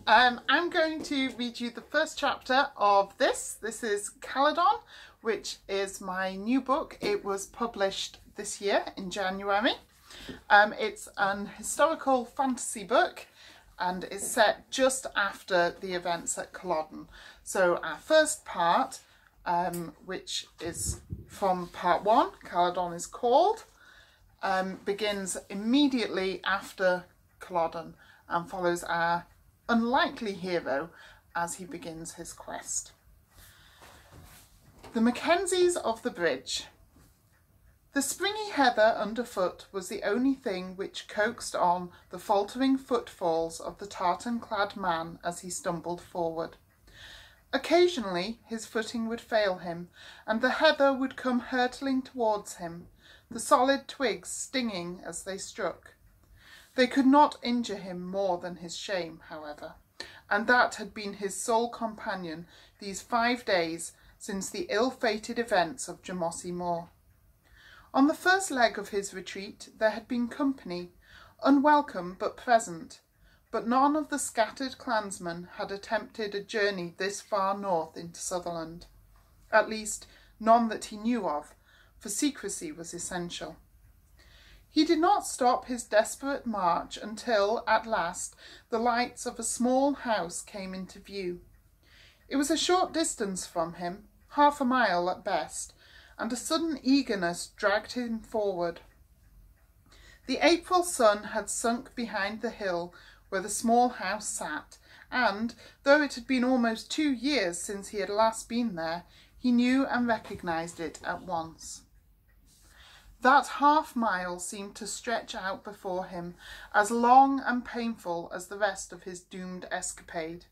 I'm going to read you the first chapter of this. This is Caledon, which is my new book. It was published this year in January. It's an historical fantasy book and is set just after the events at Culloden. So our first part, which is from part 1, Caledon is called, begins immediately after Culloden and follows our unlikely hero as he begins his quest. The Mackenzies of the Bridge. The springy heather underfoot was the only thing which coaxed on the faltering footfalls of the tartan-clad man as he stumbled forward. Occasionally his footing would fail him, and the heather would come hurtling towards him, the solid twigs stinging as they struck. They could not injure him more than his shame, however, and that had been his sole companion these 5 days since the ill-fated events of Drumossie Moor. On the first leg of his retreat there had been company, unwelcome but present, but none of the scattered clansmen had attempted a journey this far north into Sutherland. At least, none that he knew of, for secrecy was essential. He did not stop his desperate march until, at last, the lights of a small house came into view. It was a short distance from him, 1/2 a mile at best, and a sudden eagerness dragged him forward. The April sun had sunk behind the hill where the small house sat, and, though it had been almost 2 years since he had last been there, he knew and recognised it at once. That 1/2 mile seemed to stretch out before him, as long and painful as the rest of his doomed escapade.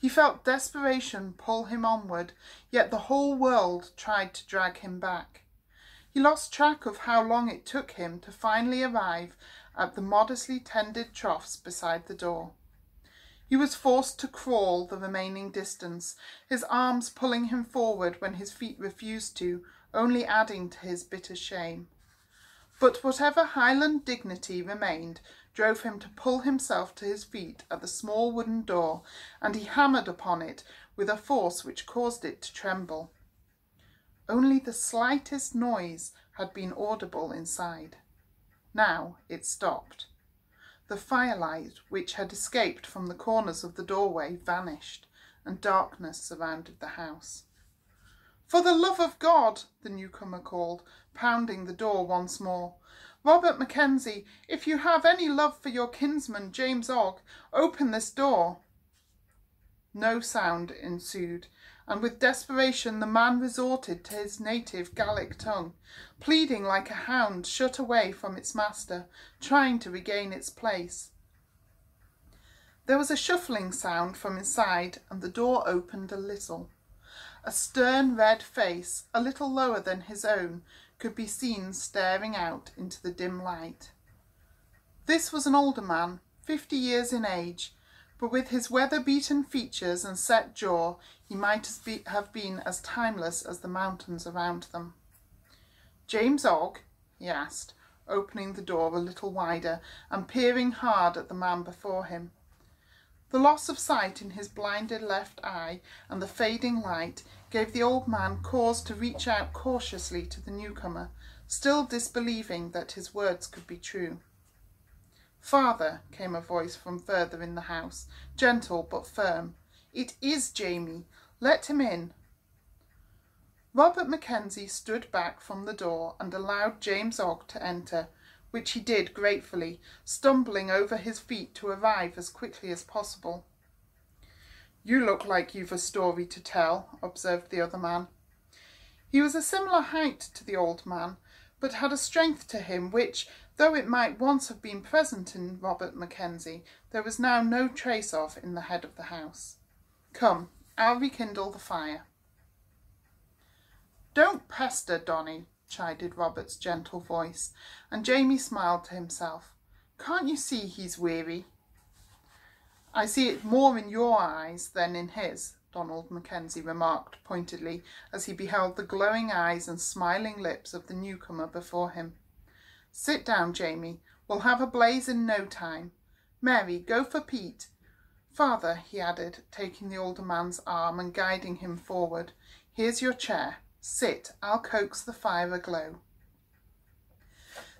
He felt desperation pull him onward, yet the whole world tried to drag him back. He lost track of how long it took him to finally arrive at the modestly tended troughs beside the door. He was forced to crawl the remaining distance, his arms pulling him forward when his feet refused to, only adding to his bitter shame. But whatever Highland dignity remained drove him to pull himself to his feet at the small wooden door, and he hammered upon it with a force which caused it to tremble. Only the slightest noise had been audible inside. Now it stopped. The firelight which had escaped from the corners of the doorway vanished, and darkness surrounded the house. "For the love of God," the newcomer called, pounding the door once more. "Robert Mackenzie, if you have any love for your kinsman James Ogg, open this door." No sound ensued, and with desperation the man resorted to his native Gaelic tongue, pleading like a hound shut away from its master, trying to regain its place. There was a shuffling sound from inside, and the door opened a little. A stern red face, a little lower than his own, could be seen staring out into the dim light. This was an older man, 50 years in age, but with his weather-beaten features and set jaw, he might have been as timeless as the mountains around them. "James Ogg?" he asked, opening the door a little wider and peering hard at the man before him. The loss of sight in his blinded left eye and the fading light gave the old man cause to reach out cautiously to the newcomer, still disbelieving that his words could be true. "Father," came a voice from further in the house, gentle but firm. "It is Jamie. Let him in." Robert Mackenzie stood back from the door and allowed James Ogg to enter, which he did gratefully, stumbling over his feet to arrive as quickly as possible. "You look like you've a story to tell," observed the other man. He was a similar height to the old man, but had a strength to him which, though it might once have been present in Robert Mackenzie, there was now no trace of in the head of the house. "Come, I'll rekindle the fire." "Don't pester, Donny," chided Robert's gentle voice, and Jamie smiled to himself. "Can't you see he's weary?" "I see it more in your eyes than in his," Donald Mackenzie remarked pointedly as he beheld the glowing eyes and smiling lips of the newcomer before him. "Sit down, Jamie. We'll have a blaze in no time. Mary, go for Pete. Father, he added, taking the older man's arm and guiding him forward, here's your chair. Sit, I'll coax the fire aglow.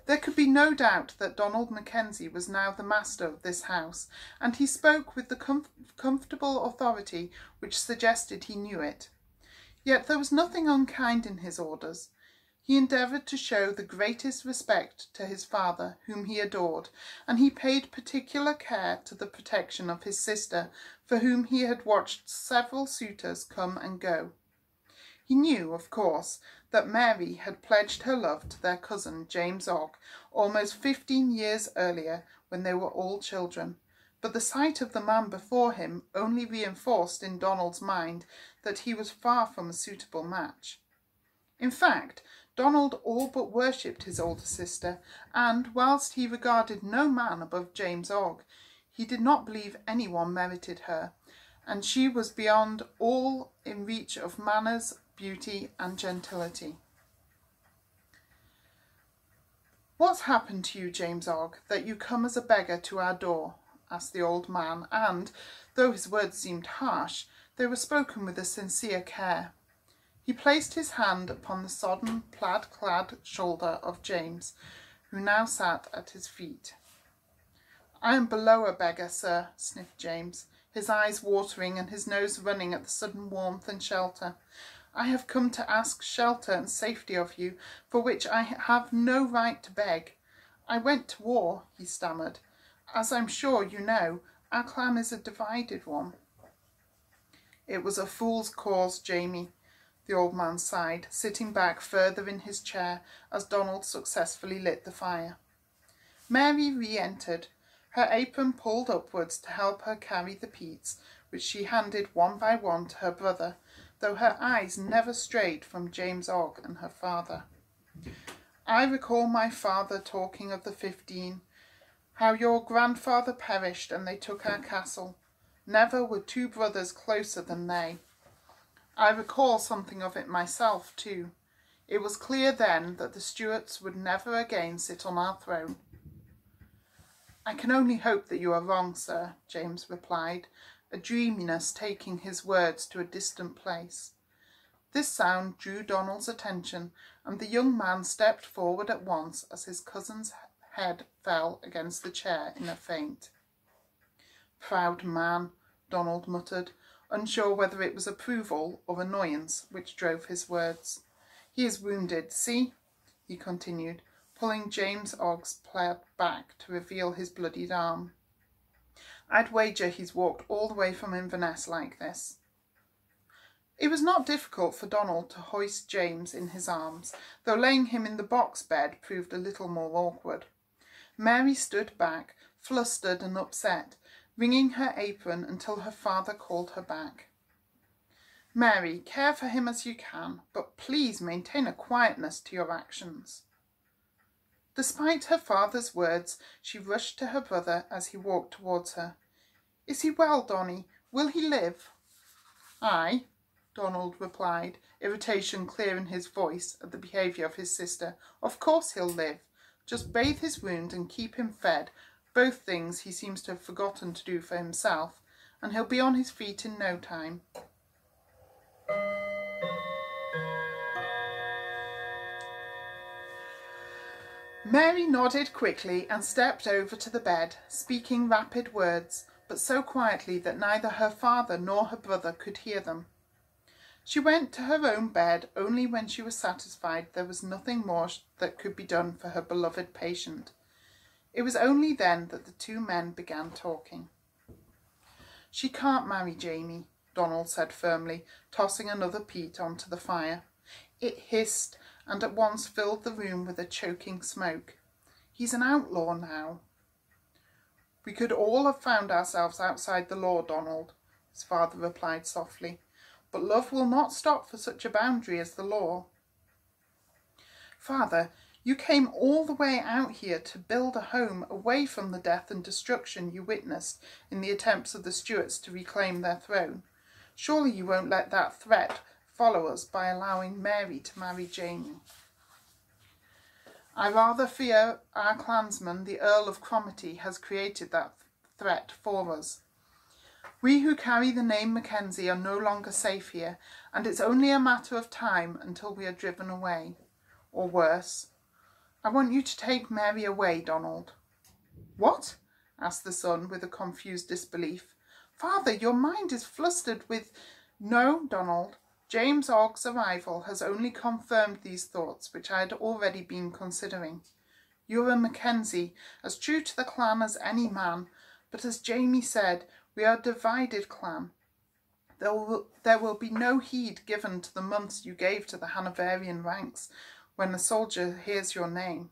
There could be no doubt that Donald Mackenzie was now the master of this house, and he spoke with the comfortable authority which suggested he knew it. Yet there was nothing unkind in his orders. He endeavoured to show the greatest respect to his father, whom he adored, and he paid particular care to the protection of his sister, for whom he had watched several suitors come and go. He knew, of course, that Mary had pledged her love to their cousin James Ogg almost 15 years earlier, when they were all children, but the sight of the man before him only reinforced in Donald's mind that he was far from a suitable match. In fact, Donald all but worshipped his older sister, and, whilst he regarded no man above James Ogg, he did not believe anyone merited her, and she was beyond all in reach of manners, beauty and gentility. "What's happened to you, James Ogg, that you come as a beggar to our door?" asked the old man, and, though his words seemed harsh, they were spoken with a sincere care. He placed his hand upon the sodden, plaid-clad shoulder of James, who now sat at his feet. "I am below a beggar, sir," sniffed James, his eyes watering and his nose running at the sudden warmth and shelter. "I have come to ask shelter and safety of you, for which I have no right to beg. I went to war," he stammered. "As I'm sure you know, our clan is a divided one." "It was a fool's cause, Jamie," the old man sighed, sitting back further in his chair as Donald successfully lit the fire. Mary re-entered, her apron pulled upwards to help her carry the peats, which she handed one by one to her brother, though her eyes never strayed from James Ogg and her father. "I recall my father talking of the 15, how your grandfather perished and they took our castle. Never were two brothers closer than they. I recall something of it myself too. It was clear then that the Stuarts would never again sit on our throne." "I can only hope that you are wrong, sir," James replied, a dreaminess taking his words to a distant place. This sound drew Donald's attention, and the young man stepped forward at once as his cousin's head fell against the chair in a faint. "Proud man," Donald muttered, unsure whether it was approval or annoyance which drove his words. "He is wounded, see," he continued, pulling James Ogg's plaid back to reveal his bloodied arm. "I'd wager he's walked all the way from Inverness like this." It was not difficult for Donald to hoist James in his arms, though laying him in the box bed proved a little more awkward. Mary stood back, flustered and upset, wringing her apron until her father called her back. "Mary, care for him as you can, but please maintain a quietness to your actions." Despite her father's words, she rushed to her brother as he walked towards her. "Is he well, Donny? Will he live?" "Aye," Donald replied, irritation clear in his voice at the behaviour of his sister. "Of course he'll live. Just bathe his wound and keep him fed, both things he seems to have forgotten to do for himself, and he'll be on his feet in no time." Mary nodded quickly and stepped over to the bed, speaking rapid words, but so quietly that neither her father nor her brother could hear them. She went to her own bed only when she was satisfied there was nothing more that could be done for her beloved patient. It was only then that the two men began talking. "She can't marry Jamie," Donald said firmly, tossing another peat onto the fire. It hissed and at once filled the room with a choking smoke. "He's an outlaw now." "We could all have found ourselves outside the law, Donald," his father replied softly, "but love will not stop for such a boundary as the law." "Father, you came all the way out here to build a home away from the death and destruction you witnessed in the attempts of the Stuarts to reclaim their throne. Surely you won't let that threat follow us by allowing Mary to marry Jamie." "I rather fear our clansman, the Earl of Cromarty, has created that threat for us. We who carry the name Mackenzie are no longer safe here, and it's only a matter of time until we are driven away. Or worse. I want you to take Mary away, Donald." "What?" asked the son with a confused disbelief. "Father, your mind is flustered with—" "No, Donald. James Ogg's arrival has only confirmed these thoughts which I had already been considering. You're a Mackenzie, as true to the clan as any man, but as Jamie said, we are a divided clan. There will be no heed given to the months you gave to the Hanoverian ranks when a soldier hears your name."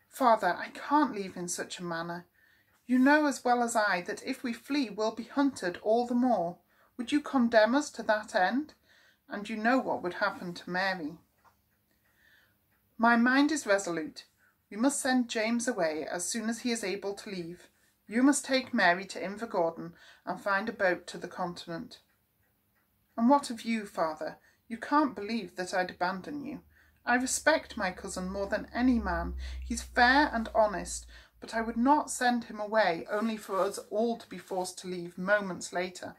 "Father, I can't leave in such a manner. You know as well as I that if we flee we'll be hunted all the more. Would you condemn us to that end? And you know what would happen to Mary." "My mind is resolute. We must send James away as soon as he is able to leave. You must take Mary to Invergordon and find a boat to the continent." "And what of you, father? You can't believe that I'd abandon you. I respect my cousin more than any man. He's fair and honest, but I would not send him away only for us all to be forced to leave moments later."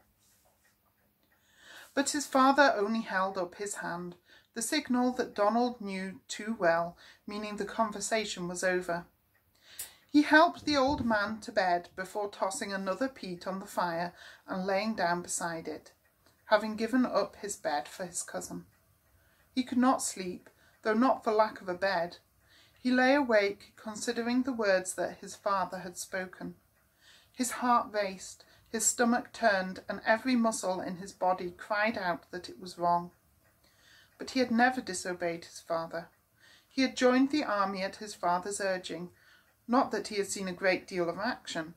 But his father only held up his hand, the signal that Donald knew too well, meaning the conversation was over. He helped the old man to bed before tossing another peat on the fire and laying down beside it, having given up his bed for his cousin. He could not sleep, though not for lack of a bed. He lay awake, considering the words that his father had spoken. His heart raced, his stomach turned, and every muscle in his body cried out that it was wrong. But he had never disobeyed his father. He had joined the army at his father's urging, not that he had seen a great deal of action,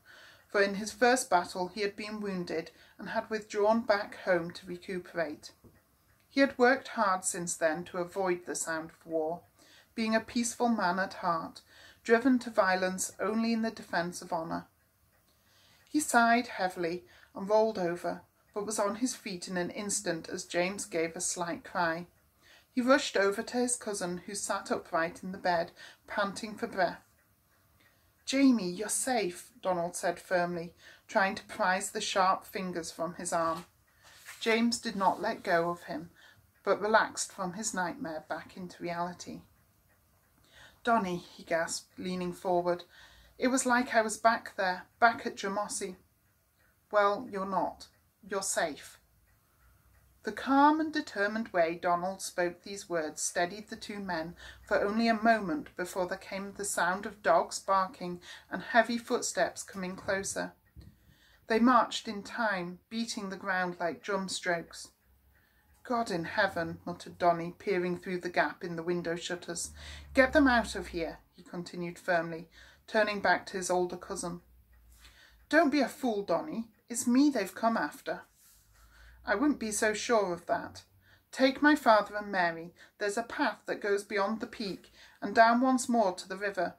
for in his first battle he had been wounded and had withdrawn back home to recuperate. He had worked hard since then to avoid the sound of war, being a peaceful man at heart, driven to violence only in the defence of honour. He sighed heavily and rolled over, but was on his feet in an instant as James gave a slight cry. He rushed over to his cousin, who sat upright in the bed, panting for breath. "Jamie, you're safe," Donald said firmly, trying to prise the sharp fingers from his arm. James did not let go of him, but relaxed from his nightmare back into reality. "Donny," he gasped, leaning forward, "it was like I was back there, back at Drumossie." "Well, you're not. You're safe." The calm and determined way Donald spoke these words steadied the two men for only a moment before there came the sound of dogs barking and heavy footsteps coming closer. They marched in time, beating the ground like drum strokes. "God in heaven," muttered Donny, peering through the gap in the window shutters. "Get them out of here," he continued firmly, turning back to his older cousin. "Don't be a fool, Donny. It's me they've come after." "I wouldn't be so sure of that. Take my father and Mary. There's a path that goes beyond the peak and down once more to the river.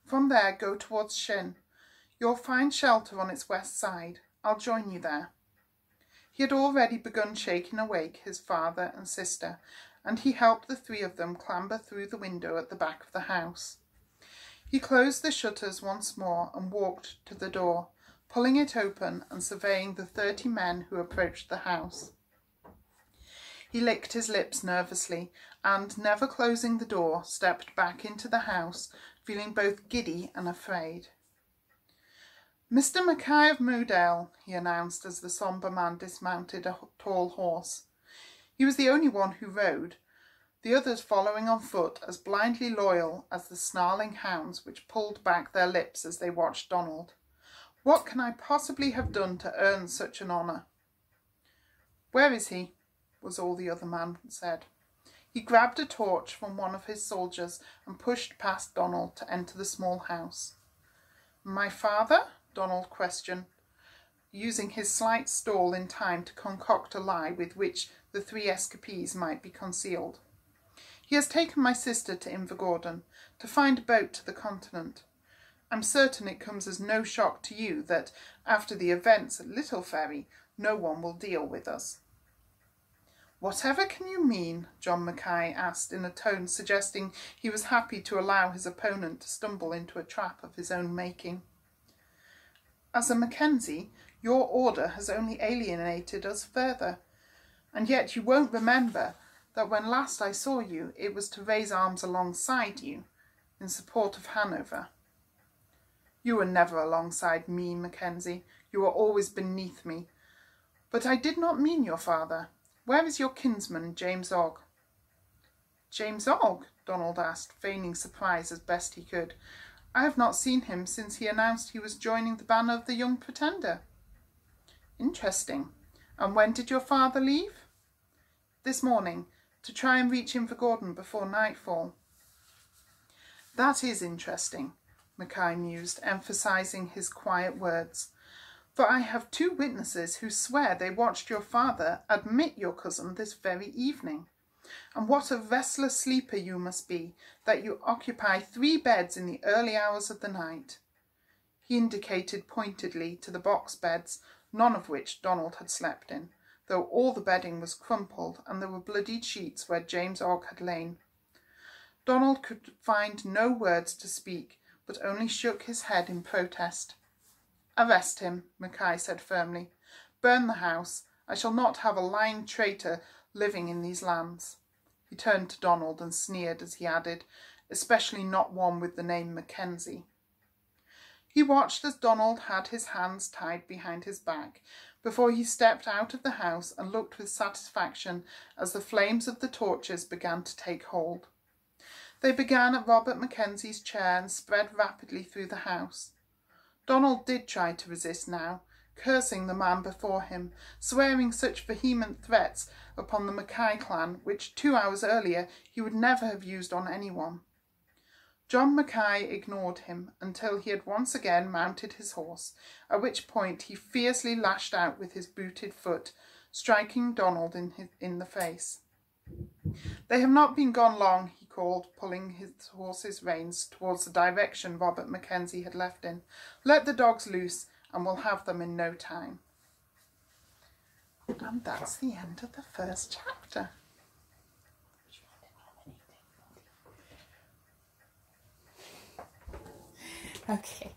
From there go towards Shin. You'll find shelter on its west side. I'll join you there." He had already begun shaking awake his father and sister, and he helped the three of them clamber through the window at the back of the house. He closed the shutters once more and walked to the door, pulling it open and surveying the 30 men who approached the house. He licked his lips nervously and, never closing the door, stepped back into the house, feeling both giddy and afraid. "Mr. Mackay of Moodale," he announced as the sombre man dismounted a tall horse. He was the only one who rode, the others following on foot, as blindly loyal as the snarling hounds which pulled back their lips as they watched Donald. "What can I possibly have done to earn such an honour?" "Where is he?" was all the other man said. He grabbed a torch from one of his soldiers and pushed past Donald to enter the small house. "My father?" Donald questioned, using his slight stall in time to concoct a lie with which the three escapees might be concealed. "He has taken my sister to Invergordon to find a boat to the continent. I'm certain it comes as no shock to you that, after the events at Little Ferry, no one will deal with us." "Whatever can you mean?" John Mackay asked in a tone suggesting he was happy to allow his opponent to stumble into a trap of his own making. "As a Mackenzie, Your order has only alienated us further. And yet you won't remember that when last I saw you, it was to raise arms alongside you, in support of Hanover. You were never alongside me, Mackenzie. You were always beneath me. But I did not mean your father. Where is your kinsman, James Ogg? James Ogg? Donald asked, feigning surprise as best he could. I have not seen him since he announced he was joining the banner of the Young Pretender. Interesting. And when did your father leave? This morning, to try and reach Invergordon before nightfall. That is interesting, Mackay mused, emphasising his quiet words. For I have 2 witnesses who swear they watched your father admit your cousin this very evening. And what a restless sleeper you must be, that you occupy 3 beds in the early hours of the night. He indicated pointedly to the box beds, none of which Donald had slept in, though all the bedding was crumpled and there were bloodied sheets where James Ogg had lain. Donald could find no words to speak, but only shook his head in protest. Arrest him, Mackay said firmly. Burn the house. I shall not have a lying traitor living in these lands. He turned to Donald and sneered as he added, especially not one with the name Mackenzie. He watched as Donald had his hands tied behind his back before he stepped out of the house and looked with satisfaction as the flames of the torches began to take hold. They began at Robert Mackenzie's chair and spread rapidly through the house. Donald did try to resist now, cursing the man before him, swearing such vehement threats upon the Mackay clan which 2 hours earlier he would never have used on anyone. John Mackay ignored him until he had once again mounted his horse, at which point he fiercely lashed out with his booted foot, striking Donald in the face. They have not been gone long, he called, pulling his horse's reins towards the direction Robert Mackenzie had left in. Let the dogs loose, and we'll have them in no time. And that's the end of the first chapter. Okay.